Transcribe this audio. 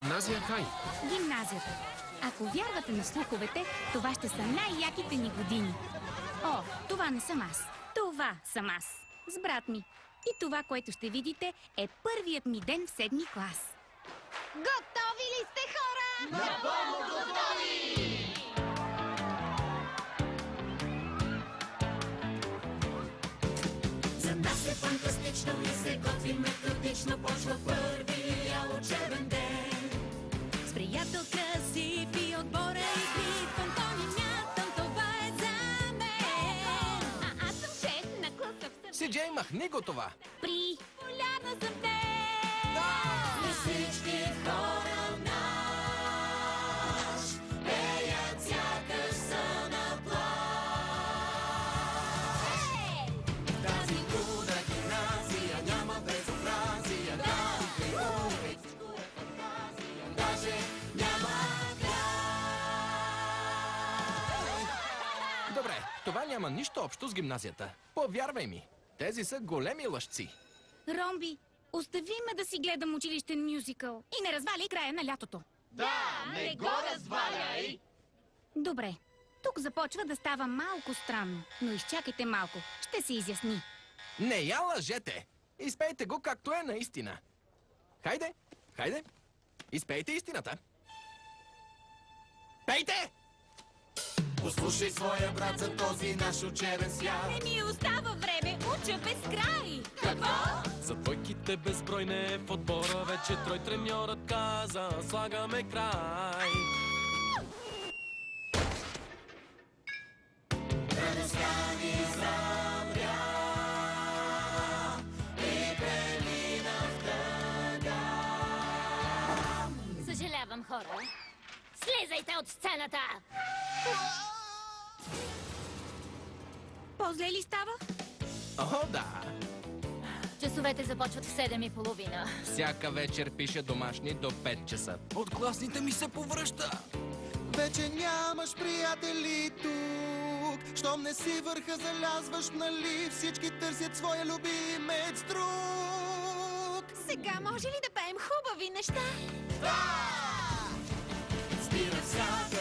Гимназия Хай. Гимназията. Ако вярвате на слуховете, това ще са най-яките ни години. О, това не съм аз. Това съм аз. С брат ми. И това, което ще видите, е първият ми ден в 7-ми клас. Готови ли сте, хора? Напълно готови! За нас е фантастично и се готвим методично. Почва първия учебен ден. С приятелка си и отбора игри. Фантони мятам, това е за мен. А аз съм шеф на класа в съвет. Си-Джей, махни го това! При Поляна съм те! И всички хора наш пеят сякаш са на плаж. Тази луда гимназия няма безобразия. Там край всичко е фантазия. Даже няма край. Добре, това няма нищо общо с гимназията. Повярвай ми, тези са големи лъжци. Ромби, остави ме да си гледам училищен мюзикъл и не развали края на лятото. Да, не го разваляй! Добре, тук започва да става малко странно, но изчакайте малко, ще се изясни. Не я лъжете! Изпейте го както е наистина. Хайде, хайде, изпейте истината. Пейте! Послушай своя брат за този наш учебен свят. Не ми остава време, уча без край! Какво? За двойките безброй не е в отбора. Вече трой треньорът каза, слагаме край. Радостта ни замря и премина в тъга. Съжалявам, хора. Слизайте от сцената! По-зле ли става? О, да! Часовете започват в 7:30. Всяка вечер пише домашни до 5 часа. От класните ми се повръща! Вече нямаш приятели тук. Щом не си върха, залязваш, нали? Всички търсят своя любимец друг. Сега може ли да пеем хубави неща? Спира всяка